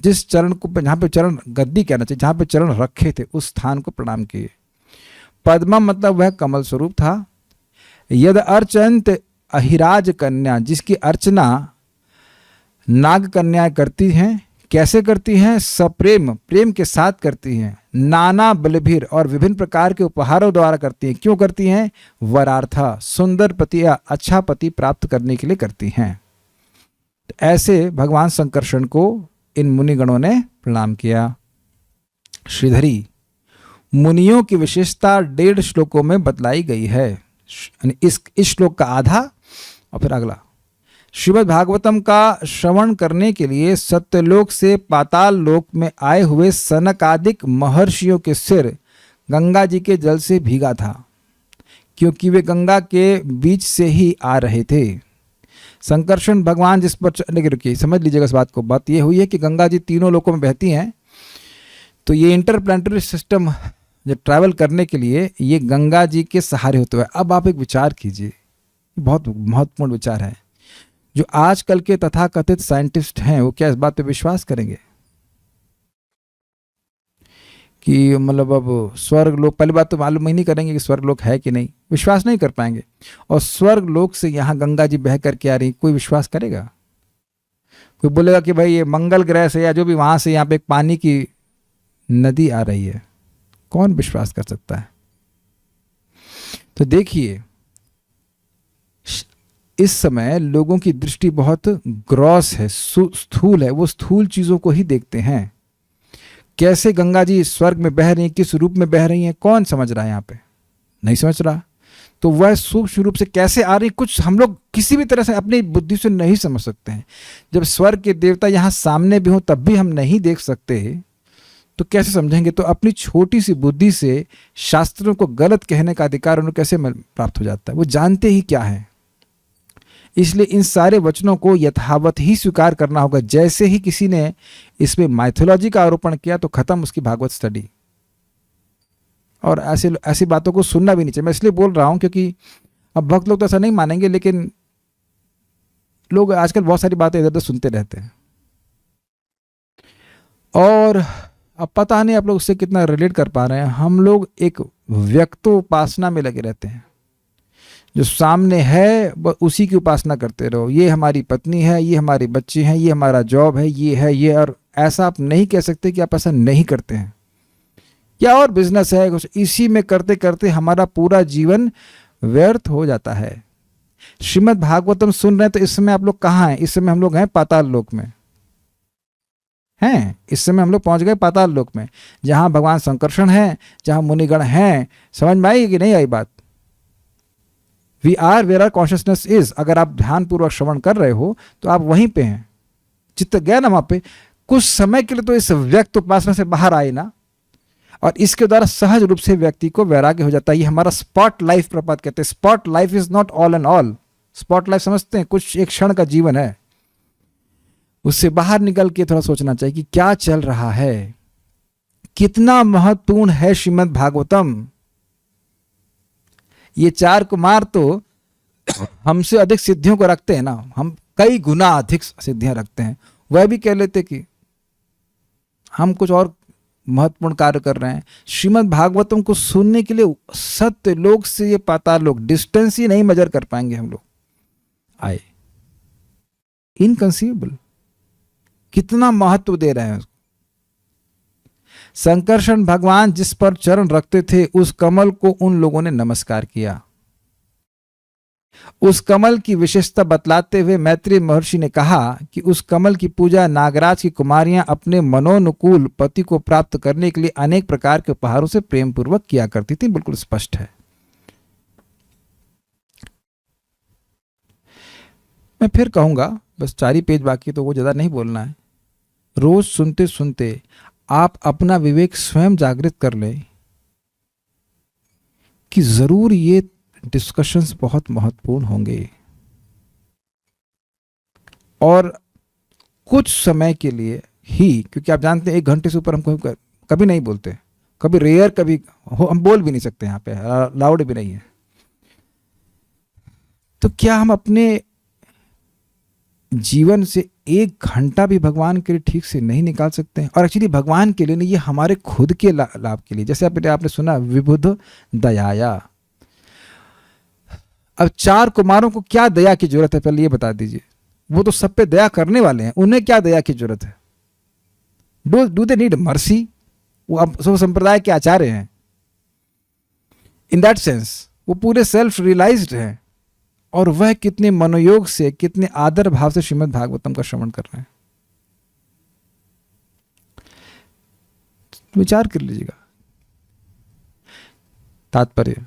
जिस चरण को, जहाँ पे चरण गद्दी कहना चाहिए, जहाँ पे चरण रखे थे उस स्थान को प्रणाम किए। पद्मम मतलब वह कमल स्वरूप था। यद अर्चंत अहिराज कन्या, जिसकी अर्चना नाग कन्याएं करती हैं। कैसे करती हैं? सप्रेम, प्रेम के साथ करती हैं। नाना बलभीर, और विभिन्न प्रकार के उपहारों द्वारा करती हैं। क्यों करती हैं? वरार्था, सुंदर पति या अच्छा पति प्राप्त करने के लिए करती हैं। ऐसे भगवान संकर्षण को इन मुनिगणों ने प्रणाम किया। श्रीधरी, मुनियों की विशेषता 1.5 श्लोकों में बतलाई गई है। इस श्लोक का आधा और फिर अगला। श्रीमद् भागवतम का श्रवण करने के लिए सत्यलोक से पाताल लोक में आए हुए सनकादिक महर्षियों के सिर गंगा जी के जल से भीगा था, क्योंकि वे गंगा के बीच से ही आ रहे थे। संकर्षण भगवान जिस पर लेकिन रुकिए समझ लीजिएगा इस बात को। बात ये हुई है कि गंगा जी तीनों लोकों में बहती हैं, तो ये इंटरप्लानेटरी सिस्टम जो ट्रैवल करने के लिए ये गंगा जी के सहारे होते हुए। अब आप एक विचार कीजिए, बहुत महत्वपूर्ण विचार है। जो आजकल के तथाकथित साइंटिस्ट हैं वो क्या इस बात पे विश्वास करेंगे कि मतलब अब स्वर्ग लोक, पहली बात तो मालूम ही नहीं करेंगे कि स्वर्ग लोक है कि नहीं, विश्वास नहीं कर पाएंगे। और स्वर्ग लोक से यहाँ गंगा जी बह करके आ रही, कोई विश्वास करेगा? कोई बोलेगा कि भाई ये मंगल ग्रह से या जो भी वहाँ से यहाँ पे एक पानी की नदी आ रही है, कौन विश्वास कर सकता है? तो देखिए इस समय लोगों की दृष्टि बहुत ग्रॉस है, स्थूल है, वो स्थूल चीजों को ही देखते हैं। कैसे गंगा जी स्वर्ग में बह रही हैं, किस रूप में बह रही हैं, कौन समझ रहा है? यहाँ पे नहीं समझ रहा। तो वह सूक्ष्म रूप से कैसे आ रही, कुछ हम लोग किसी भी तरह से अपनी बुद्धि से नहीं समझ सकते हैं। जब स्वर्ग के देवता यहाँ सामने भी हों तब भी हम नहीं देख सकते, तो कैसे समझेंगे? तो अपनी छोटी सी बुद्धि से शास्त्रों को गलत कहने का अधिकार उन्हें कैसे प्राप्त हो जाता है? वो जानते ही क्या है। इसलिए इन सारे वचनों को यथावत ही स्वीकार करना होगा। जैसे ही किसी ने इसमें माइथोलॉजी का आरोपण किया तो खत्म उसकी भागवत स्टडी। और ऐसी बातों को सुनना भी नहीं चाहिए। मैं इसलिए बोल रहा हूं क्योंकि अब भक्त लोग तो ऐसा नहीं मानेंगे, लेकिन लोग आजकल बहुत सारी बातें इधर उधर सुनते रहते हैं। और अब पता नहीं आप लोग उससे कितना रिलेट कर पा रहे हैं। हम लोग एक व्यक्तोपासना में लगे रहते हैं। जो सामने है वह उसी की उपासना करते रहो। ये हमारी पत्नी है, ये हमारे बच्चे हैं, ये हमारा जॉब है, ये है ये। और ऐसा आप नहीं कह सकते कि आप ऐसा नहीं करते हैं, या और बिजनेस है, इसी में करते करते हमारा पूरा जीवन व्यर्थ हो जाता है। श्रीमद् भागवतम सुन रहे हैं तो इस समय आप लोग कहाँ हैं? इस समय हम लोग हैं पाताल लोक में हैं। इस समय हम लोग पहुंच गए पाताल लोक में, जहां भगवान संकर्षण है, जहां मुनिगण हैं। समझ में आई कि नहीं आई बात? We are where our consciousness is. अगर आप ध्यान पूर्वक श्रवण कर रहे हो तो आप वहीं पे हैं। चित्त गया ना वहां पे। कुछ समय के लिए तो इस व्यक्त उपासना से बाहर आए ना, और इसके द्वारा सहज रूप से व्यक्ति को वैराग्य हो जाता है। ये हमारा स्पॉट लाइफ प्रपात कहते हैं। Spot life is not all and all. Spot life समझते हैं, कुछ एक क्षण का जीवन है। उससे बाहर निकल के थोड़ा सोचना चाहिए कि क्या चल रहा है, कितना महत्वपूर्ण है श्रीमद् भागवतम। ये चार कुमार तो हमसे अधिक सिद्धियों को रखते हैं ना, हम कई गुना अधिक सिद्धियां रखते हैं। वह भी कह लेते कि हम कुछ और महत्वपूर्ण कार्य कर रहे हैं। श्रीमद् भागवतम को सुनने के लिए सत्य लोक से ये पाताल लोक, डिस्टेंस ही नहीं मेजर कर पाएंगे हम लोग आए। इनकंसीवेबल। कितना महत्व दे रहे हैं उसको। संकर्षण भगवान जिस पर चरण रखते थे उस कमल को उन लोगों ने नमस्कार किया। उस कमल की विशेषता बतलाते हुए मैत्रेय महर्षि ने कहा कि उस कमल की पूजा नागराज की कुमारियां अपने मनोनुकूल पति को प्राप्त करने के लिए अनेक प्रकार के उपहारों से प्रेम पूर्वक किया करती थी। बिल्कुल स्पष्ट है। मैं फिर कहूंगा, बस 4 ही पेज बाकी, तो वो ज्यादा नहीं बोलना है। रोज सुनते सुनते आप अपना विवेक स्वयं जागृत कर लें कि जरूर ये डिस्कशंस बहुत महत्वपूर्ण होंगे। और कुछ समय के लिए ही, क्योंकि आप जानते हैं 1 घंटे से ऊपर हम कभी नहीं बोलते, कभी रेयर, कभी हम बोल भी नहीं सकते, यहाँ पे लाउड भी नहीं है। तो क्या हम अपने जीवन से 1 घंटा भी भगवान के लिए ठीक से नहीं निकाल सकते हैं? और एक्चुअली भगवान के लिए नहीं, ये हमारे खुद के लाभ के लिए। जैसे आपने सुना विबुध दयाया। अब 4 कुमारों को क्या दया की जरूरत है, पहले ये बता दीजिए। वो तो सब पे दया करने वाले हैं, उन्हें क्या दया की जरूरत है? Do they need mercy? वो अब संप्रदाय के आचार्य हैं। इन दैट सेंस वो पूरे सेल्फ रियलाइज्ड हैं, और वह कितने मनोयोग से, कितने आदर भाव से श्रीमद् भागवतम का श्रवण कर रहे हैं। विचार कर लीजिएगा। तात्पर्य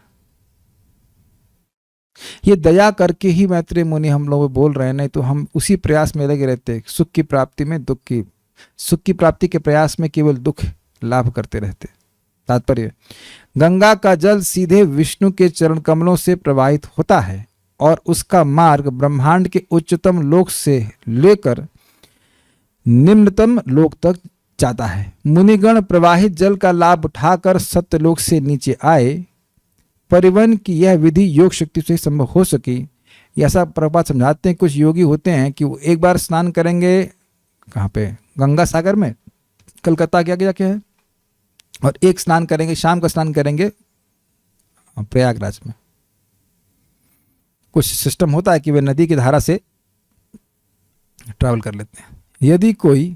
ये दया करके ही मैत्रेय मुनि हम लोग बोल रहे हैं, नहीं तो हम उसी प्रयास में लगे रहते, सुख की प्राप्ति में दुख की, सुख की प्राप्ति के प्रयास में केवल दुख लाभ करते रहते। तात्पर्य गंगा का जल सीधे विष्णु के चरण कमलों से प्रवाहित होता है, और उसका मार्ग ब्रह्मांड के उच्चतम लोक से लेकर निम्नतम लोक तक जाता है। मुनिगण प्रवाहित जल का लाभ उठाकर सत्यलोक से नीचे आए। परिवहन की यह विधि योग शक्ति से संभव हो सकी। ऐसा प्रभुपाद समझाते हैं, कुछ योगी होते हैं कि वो एक बार स्नान करेंगे कहाँ पे, गंगा सागर में, कलकत्ता के आगे जाके है, और एक स्नान करेंगे, शाम का स्नान करेंगे प्रयागराज में। कुछ सिस्टम होता है कि वे नदी की धारा से ट्रैवल कर लेते हैं। यदि कोई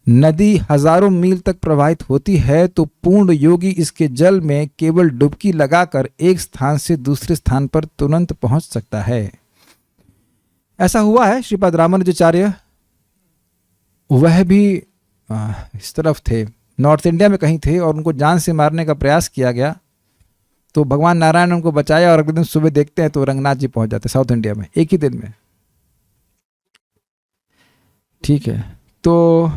नदी हजारों मील तक प्रवाहित होती है तो पूर्ण योगी इसके जल में केवल डुबकी लगाकर एक स्थान से दूसरे स्थान पर तुरंत पहुंच सकता है। ऐसा हुआ है। श्रीपाद रामानुजाचार्य वह भी इस तरफ थे, नॉर्थ इंडिया में कहीं थे, और उनको जान से मारने का प्रयास किया गया तो भगवान नारायण ने उनको बचाया, और अगले दिन सुबह देखते हैं तो रंगनाथ जी पहुंच जाते साउथ इंडिया में एक ही दिन में। ठीक है, तो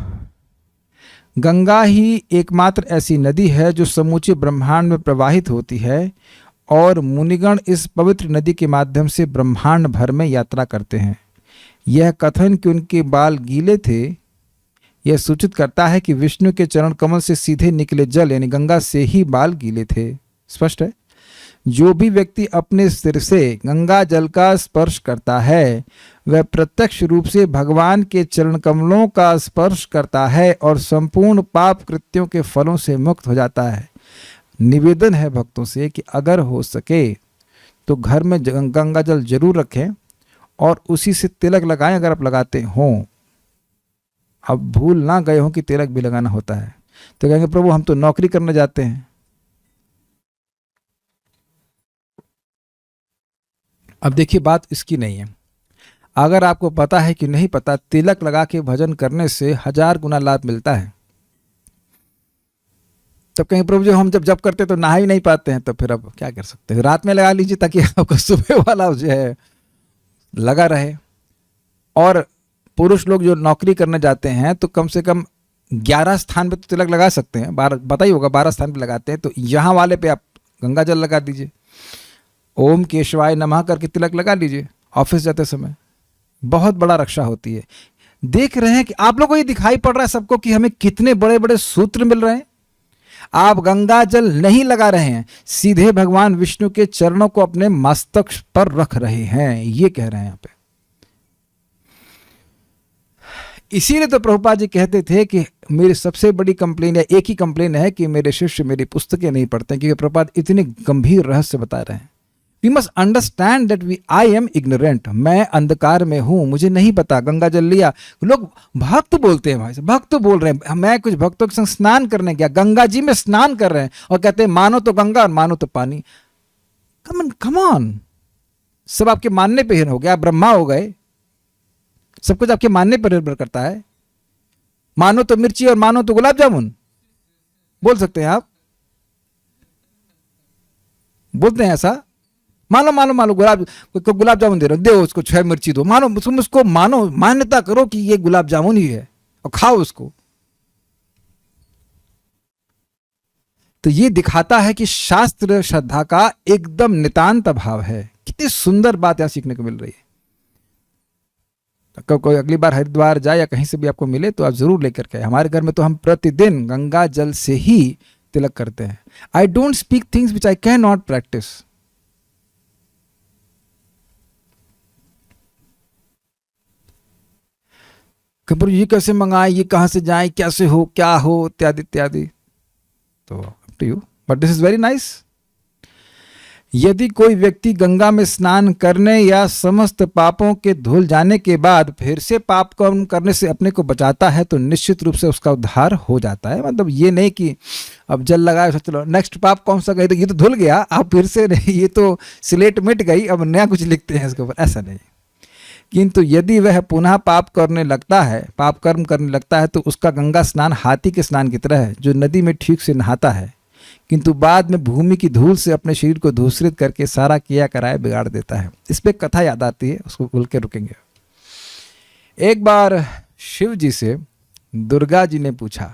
गंगा ही एकमात्र ऐसी नदी है जो समूचे ब्रह्मांड में प्रवाहित होती है, और मुनिगण इस पवित्र नदी के माध्यम से ब्रह्मांड भर में यात्रा करते हैं। यह कथन कि उनके बाल गीले थे, यह सूचित करता है कि विष्णु के चरण कमल से सीधे निकले जल यानी गंगा से ही बाल गीले थे। स्पष्ट है। जो भी व्यक्ति अपने सिर से गंगा जल का स्पर्श करता है वह प्रत्यक्ष रूप से भगवान के चरण कमलों का स्पर्श करता है और संपूर्ण पाप कृत्यों के फलों से मुक्त हो जाता है। निवेदन है भक्तों से कि अगर हो सके तो घर में गंगा जल जरूर रखें और उसी से तिलक लगाएं अगर आप लगाते हों। अब भूल ना गए हो कि तिलक भी लगाना होता है। तो कहेंगे प्रभु हम तो नौकरी करने जाते हैं। अब देखिए बात इसकी नहीं है। अगर आपको पता है कि नहीं पता, तिलक लगा के भजन करने से 1000 गुना लाभ मिलता है। तब कहीं प्रभु जी हम जब जप करते तो नहा ही नहीं पाते हैं, तो फिर अब क्या कर सकते हैं, रात में लगा लीजिए ताकि आपका सुबह वाला जो है लगा रहे। और पुरुष लोग जो नौकरी करने जाते हैं तो कम से कम 11 स्थान पे तो तिलक लगा सकते हैं, 12 पता ही होगा 12 स्थान पे लगाते हैं, तो यहाँ वाले पे आप गंगा जल लगा दीजिए, ओम केशवाय नमः करके तिलक लगा लीजिए ऑफिस जाते समय, बहुत बड़ा रक्षा होती है। देख रहे हैं कि आप लोगों को ये दिखाई पड़ रहा है सबको कि हमें कितने बड़े बड़े सूत्र मिल रहे हैं। आप गंगा जल नहीं लगा रहे हैं, सीधे भगवान विष्णु के चरणों को अपने मस्तक पर रख रहे हैं, ये कह रहे हैं यहाँ पे। इसीलिए तो प्रभुपाद जी कहते थे कि मेरी सबसे बड़ी कंप्लेन है, एक ही कंप्लेन है कि मेरे शिष्य मेरी पुस्तकें नहीं पढ़ते, क्योंकि प्रभुपाद इतने गंभीर रहस्य बता रहे हैं। We must understand that I am ignorant, मैं अंधकार में हूं, मुझे नहीं पता। गंगा जल लिया, लोग भक्त बोलते हैं, भाई भक्त बोल रहे हैं। मैं कुछ भक्तों के संग स्नान करने गया, गंगा जी में स्नान कर रहे हैं और कहते हैं मानो तो गंगा और मानो तो पानी। कम ऑन, सब आपके मानने पे ही हो गया, आप ब्रह्मा हो गए, सब कुछ आपके मानने पर निर्भर करता है। मानो तो मिर्ची और मानो तो गुलाब जामुन, बोल सकते हैं आप, बोलते हैं ऐसा, मानो मानो मानो गुलाब जामुन दे रहे हो, दो उसको 6 मिर्ची दो, मानो तुम उसको मानो, मान्यता करो कि ये गुलाब जामुन ही है और खाओ उसको। तो ये दिखाता है कि शास्त्र श्रद्धा का एकदम नितांत अभाव है। कितनी सुंदर बात यहां सीखने को मिल रही है। तो कोई अगली बार हरिद्वार जाए या कहीं से भी आपको मिले तो आप जरूर लेकर के। हमारे घर में तो हम प्रतिदिन गंगा जल से ही तिलक करते हैं। I don't speak things which I can not practice. खबर ये कैसे मंगाए, ये कहां से जाए, कैसे हो, क्या हो, इत्यादि इत्यादि। तो up to you, but this is very nice. यदि कोई व्यक्ति गंगा में स्नान करने या समस्त पापों के धुल जाने के बाद फिर से पाप कर्म करने से अपने को बचाता है तो निश्चित रूप से उसका उद्धार हो जाता है। मतलब ये नहीं कि अब जल लगाए चलो नेक्स्ट पाप कौन सा गए, तो ये तो धुल गया, आप फिर से नहीं, ये तो स्लेट मिट गई, अब नया कुछ लिखते हैं इसके ऊपर, ऐसा नहीं। किंतु यदि वह पुनः पाप करने लगता है, पाप कर्म करने लगता है, तो उसका गंगा स्नान हाथी के स्नान की तरह है जो नदी में ठीक से नहाता है किंतु बाद में भूमि की धूल से अपने शरीर को धूसरित करके सारा किया कराए बिगाड़ देता है। इस पे कथा याद आती है, उसको भूल के रुकेंगे। एक बार शिव जी से दुर्गा जी ने पूछा,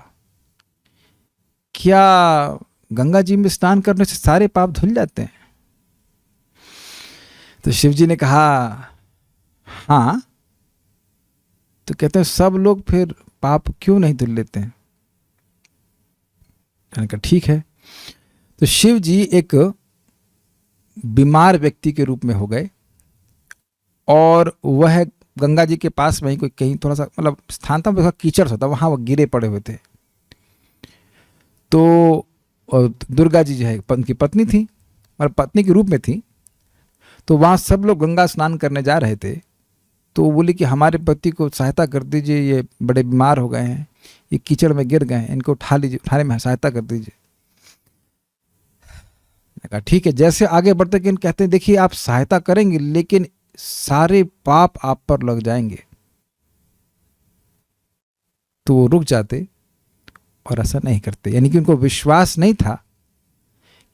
क्या गंगा जी में स्नान करने से सारे पाप धुल जाते हैं? तो शिव जी ने कहा हाँ। तो कहते हैं सब लोग फिर पाप क्यों नहीं धुल लेते हैं? मैंने कहा ठीक है। तो शिव जी एक बीमार व्यक्ति के रूप में हो गए और वह गंगा जी के पास में ही कोई कहीं थोड़ा सा मतलब स्थान था, वहाँ कीचड़ होता, वहाँ वो गिरे पड़े हुए थे। तो और दुर्गा जी जो है उनकी पत्नी थी और पत्नी के रूप में थी। तो वहाँ सब लोग गंगा स्नान करने जा रहे थे। तो वो बोली कि हमारे पति को सहायता कर दीजिए, ये बड़े बीमार हो गए हैं, ये कीचड़ में गिर गए हैं, इनको उठा लीजिए, उठाने में सहायता कर दीजिए। कहा ठीक है। जैसे आगे बढ़ते कि कहते हैं देखिए आप सहायता करेंगे लेकिन सारे पाप आप पर लग जाएंगे। तो वो रुक जाते और ऐसा नहीं करते, यानी कि उनको विश्वास नहीं था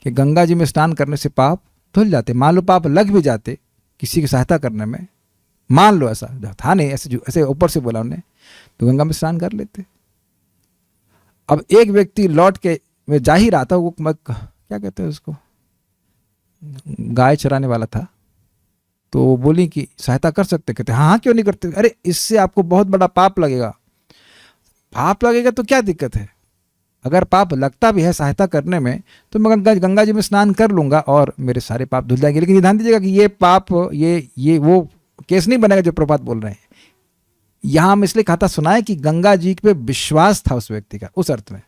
कि गंगा जी में स्नान करने से पाप धुल जाते। मान लो पाप लग भी जाते किसी की सहायता करने में, मान लो ऐसा था नहीं, ऐसे ऊपर से बोला उन्हें, तो गंगा में स्नान कर लेते। अब एक व्यक्ति लौट के में जा ही रहा था, वो क्या कहते हैं उसको, गाय चराने वाला था। तो वो बोली कि सहायता कर सकते? कहते हाँ हाँ क्यों नहीं करते। अरे इससे आपको बहुत बड़ा पाप लगेगा। पाप लगेगा तो क्या दिक्कत है, अगर पाप लगता भी है सहायता करने में तो मैं गंगा जी में स्नान कर लूंगा और मेरे सारे पाप धुल जाएंगे। लेकिन ध्यान दीजिएगा कि ये पाप ये वो केस नहीं बनेगा जो प्रभात बोल रहे हैं। यहां हम इसलिए खाता सुना है कि गंगा जी पे विश्वास था उस व्यक्ति का, उस अर्थ में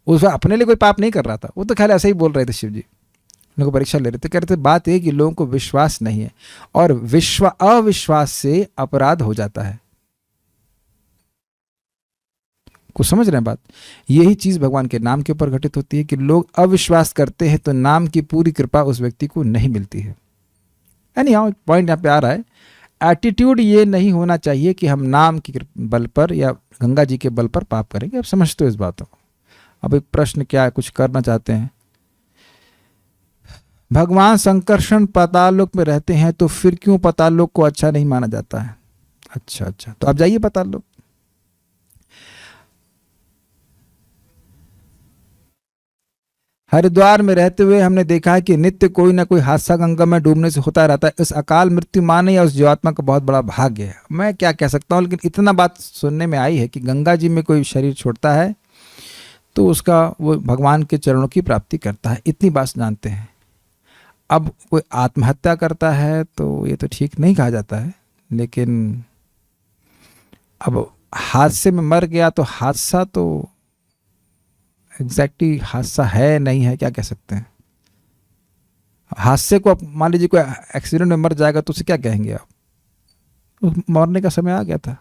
उस अपने लिए कोई पाप नहीं कर रहा था, वो तो ख्याल ऐसे ही बोल रहे थे। शिव जी उनको परीक्षा ले रहे थे, कह रहे थे बात यह कि लोगों को विश्वास नहीं है और अविश्वास से अपराध हो जाता है। कुछ समझ रहे हैं बात? यही चीज भगवान के नाम के ऊपर घटित होती है कि लोग अविश्वास करते हैं तो नाम की पूरी कृपा उस व्यक्ति को नहीं मिलती है। यानी हाँ पॉइंट यहाँ पे आ रहा है, एटीट्यूड ये नहीं होना चाहिए कि हम नाम के बल पर या गंगा जी के बल पर पाप करेंगे। अब समझते हो इस बातों को? अब एक प्रश्न क्या है, कुछ करना चाहते हैं? भगवान संकर्षण पाताल लोक में रहते हैं तो फिर क्यों पाताल लोक को अच्छा नहीं माना जाता है? अच्छा तो आप जाइए पाताल लोक। हरिद्वार में रहते हुए हमने देखा है कि नित्य कोई ना कोई हादसा गंगा में डूबने से होता रहता है। इस अकाल मृत्यु माने या उस जीवात्मा का बहुत बड़ा भाग्य है। मैं क्या कह सकता हूँ, लेकिन इतना बात सुनने में आई है कि गंगा जी में कोई शरीर छोड़ता है तो उसका वो भगवान के चरणों की प्राप्ति करता है, इतनी बात जानते हैं। अब कोई आत्महत्या करता है तो ये तो ठीक नहीं कहा जाता है, लेकिन अब हादसे में मर गया तो हादसा तो एग्जैक्टली हादसा है नहीं है, क्या कह सकते हैं? हादसे को आप मान लीजिए कोई एक्सीडेंट में मर जाएगा तो उसे क्या कहेंगे आप? तो मरने का समय आ गया था।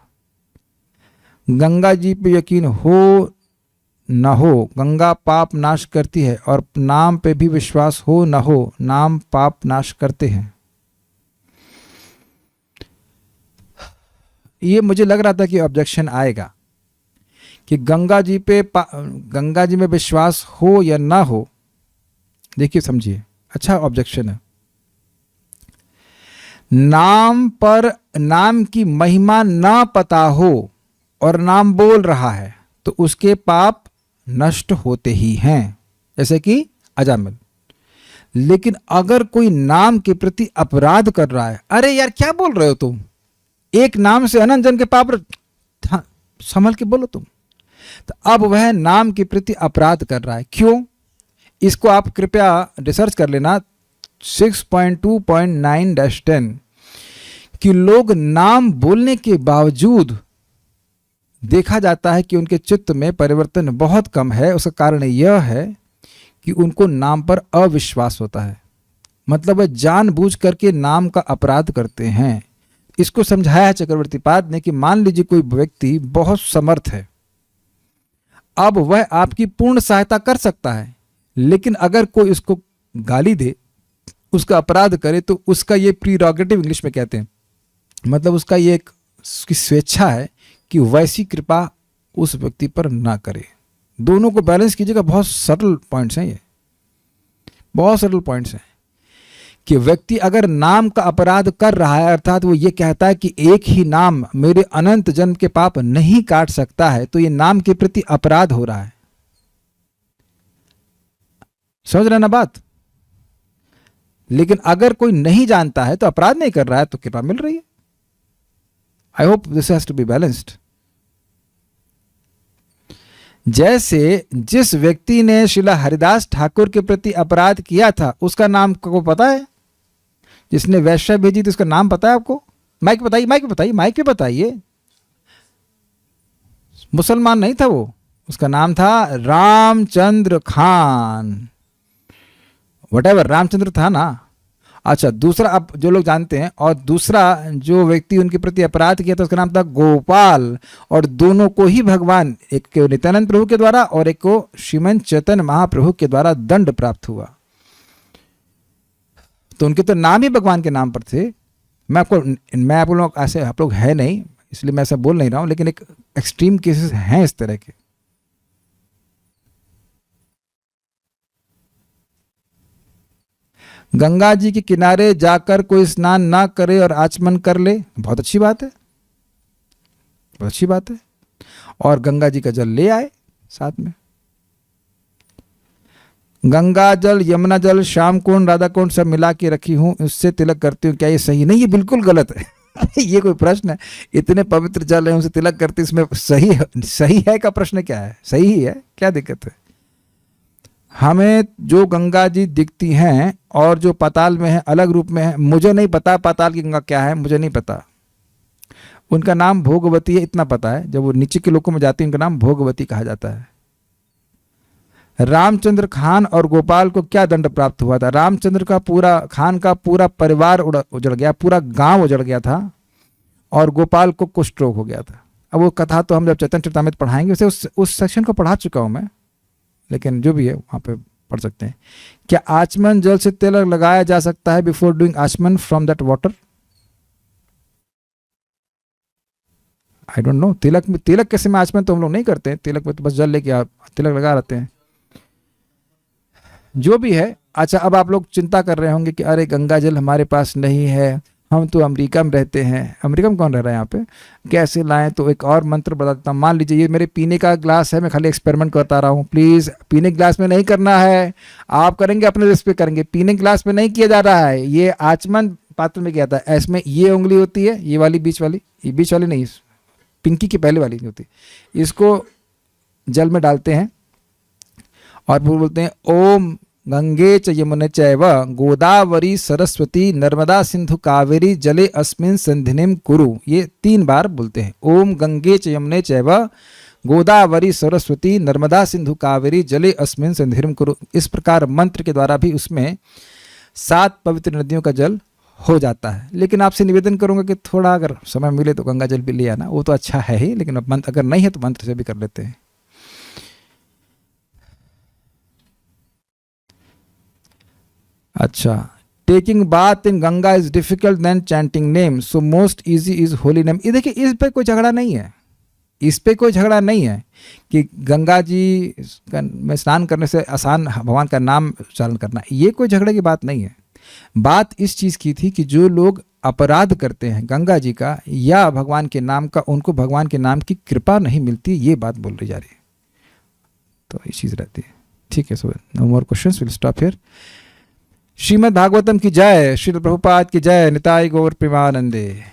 गंगा जी पे यकीन हो न हो, गंगा पाप नाश करती है, और नाम पे भी विश्वास हो न हो, नाम पाप नाश करते हैं। ये मुझे लग रहा था कि ऑब्जेक्शन आएगा कि गंगा जी में विश्वास हो या ना हो। देखिए समझिए, अच्छा ऑब्जेक्शन है। नाम पर नाम की महिमा ना पता हो और नाम बोल रहा है तो उसके पाप नष्ट होते ही हैं, जैसे कि अजामिल। लेकिन अगर कोई नाम के प्रति अपराध कर रहा है, अरे यार क्या बोल रहे हो तुम, एक नाम से अनंत जन के पाप, हाँ, संभल के बोलो तुम। तो अब वह नाम के प्रति अपराध कर रहा है। क्यों? इसको आप कृपया रिसर्च कर लेना 6.2.9-10 कि लोग नाम बोलने के बावजूद देखा जाता है कि उनके चित्त में परिवर्तन बहुत कम है। उसका कारण यह है कि उनको नाम पर अविश्वास होता है, मतलब वह जानबूझ करके नाम का अपराध करते हैं। इसको समझाया चक्रवर्ती पाद ने कि मान लीजिए कोई व्यक्ति बहुत समर्थ है, अब वह आपकी पूर्ण सहायता कर सकता है, लेकिन अगर कोई उसको गाली दे, उसका अपराध करे, तो उसका ये प्रीरोगेटिव इंग्लिश में कहते हैं, मतलब उसका ये एक उसकी स्वेच्छा है कि वैसी कृपा उस व्यक्ति पर ना करे। दोनों को बैलेंस कीजिएगा। बहुत सरल पॉइंट्स हैं ये, बहुत सरल पॉइंट्स हैं कि व्यक्ति अगर नाम का अपराध कर रहा है, अर्थात वो ये कहता है कि एक ही नाम मेरे अनंत जन्म के पाप नहीं काट सकता है, तो ये नाम के प्रति अपराध हो रहा है। समझ रहे ना बात? लेकिन अगर कोई नहीं जानता है तो अपराध नहीं कर रहा है तो कृपा मिल रही है. I hope this has to be balanced. जैसे जिस व्यक्ति ने श्रीला हरिदास ठाकुर के प्रति अपराध किया था उसका नाम को पता है? जिसने वैश्या भेजी थी उसका नाम पता है आपको? माइक बताइए, माइक पे बताइए, माइक पे बताइए. मुसलमान नहीं था वो, उसका नाम था रामचंद्र खान. वटेवर, रामचंद्र था ना. अच्छा, दूसरा अब जो लोग जानते हैं, और दूसरा जो व्यक्ति उनके प्रति अपराध किया था उसका नाम था गोपाल. और दोनों को ही भगवान, एक को नित्यानंद प्रभु के द्वारा और एक को श्रीमंत चैतन्य महाप्रभु के द्वारा दंड प्राप्त हुआ. तो उनके तो नाम ही भगवान के नाम पर थे. मैं आप लोग ऐसे, आप लोग है नहीं इसलिए मैं ऐसा बोल नहीं रहा हूं, लेकिन एक एक्सट्रीम केसेस हैं इस तरह के. गंगा जी के किनारे जाकर कोई स्नान ना करे और आचमन कर ले, बहुत अच्छी बात है, बहुत अच्छी बात है. और गंगा जी का जल ले आए साथ में. गंगा जल, यमुना जल, श्याम कुंड, राधा कुंड सब मिला के रखी हूं, उससे तिलक करती हूँ, क्या ये सही? नहीं, ये बिल्कुल गलत है. ये कोई प्रश्न है? इतने पवित्र जल है उनसे तिलक करती, इसमें सही है का प्रश्न क्या है? सही ही है, क्या दिक्कत है? हमें जो गंगा जी दिखती हैं और जो पाताल में है अलग रूप में है. मुझे नहीं पता पाताल की गंगा क्या है, मुझे नहीं पता. उनका नाम भोगवती है इतना पता है. जब वो नीचे के लोगों में जाती है उनका नाम भोगवती कहा जाता है. रामचंद्र खान और गोपाल को क्या दंड प्राप्त हुआ था? रामचंद्र का पूरा, खान का पूरा परिवार उजड़ गया, पूरा गांव उजड़ गया था, और गोपाल को कुष्ठ रोग हो गया था. अब वो कथा तो हम जब चैतन्य चरितामृत पढ़ाएंगे उसे उस सेक्शन को पढ़ा चुका हूं मैं, लेकिन जो भी है वहां पे पढ़ सकते हैं. क्या आचमन जल से तिलक लगाया जा सकता है बिफोर डूइंग आचमन from that water? I don't know. तिलक कैसे में आचमन तो हम लोग नहीं करते हैं. तिलक में तो बस जल लेके तिलक लगा रहते हैं. जो भी है. अच्छा, अब आप लोग चिंता कर रहे होंगे कि अरे गंगा जल हमारे पास नहीं है, हम तो अमेरिका में रहते हैं. अमेरिका में कौन रह रहा है यहाँ पे? कैसे लाएं? तो एक और मंत्र बता देता हूँ. मान लीजिए ये मेरे पीने का ग्लास है, मैं खाली एक्सपेरिमेंट करता रहा हूँ. प्लीज़ पीने ग्लास में नहीं करना है. आप करेंगे अपने रिस्क पे करेंगे. पीने ग्लास में नहीं किया जा रहा है. ये आचमन पात्र में किया था. इसमें ये उंगली होती है, ये वाली बीच वाली, ये बीच वाली नहीं, पिंकी की पहले वाली होती, इसको जल में डालते हैं और फिर बोलते हैं ओम गंगे च यमुने चैव गोदावरी सरस्वती नर्मदा सिंधु कावेरी जले अस्मिन् सन्धिनिं कुरु. ये 3 बार बोलते हैं. ओम गंगे च यमुने चैव गोदावरी सरस्वती नर्मदा सिंधु कावेरी जले अस्मिन् सन्धिनिं कुरु. इस प्रकार मंत्र के द्वारा भी उसमें 7 पवित्र नदियों का जल हो जाता है. लेकिन आपसे निवेदन करूंगा कि थोड़ा अगर समय मिले तो गंगा जल भी ले आना. वो तो अच्छा है ही, लेकिन मंत्र अगर नहीं है तो मंत्र से भी कर लेते हैं. अच्छा, taking bath in Ganga is difficult then chanting name, so most easy is holy name. ये देखिए, इस पे कोई झगड़ा नहीं है, इस पे कोई झगड़ा नहीं है कि गंगा जी में स्नान करने से आसान भगवान का नाम उच्चारण करना. ये कोई झगड़े की बात नहीं है. बात इस चीज़ की थी कि जो लोग अपराध करते हैं गंगा जी का या भगवान के नाम का, उनको भगवान के नाम की कृपा नहीं मिलती. ये बात बोल रही जा रही है. तो ये चीज़ रहती है. ठीक है. So no more questions, will stop here. Srimad Bhagavatam की जय, श्रील प्रभुपाद की जय, निताई गौर प्रेमानंदे.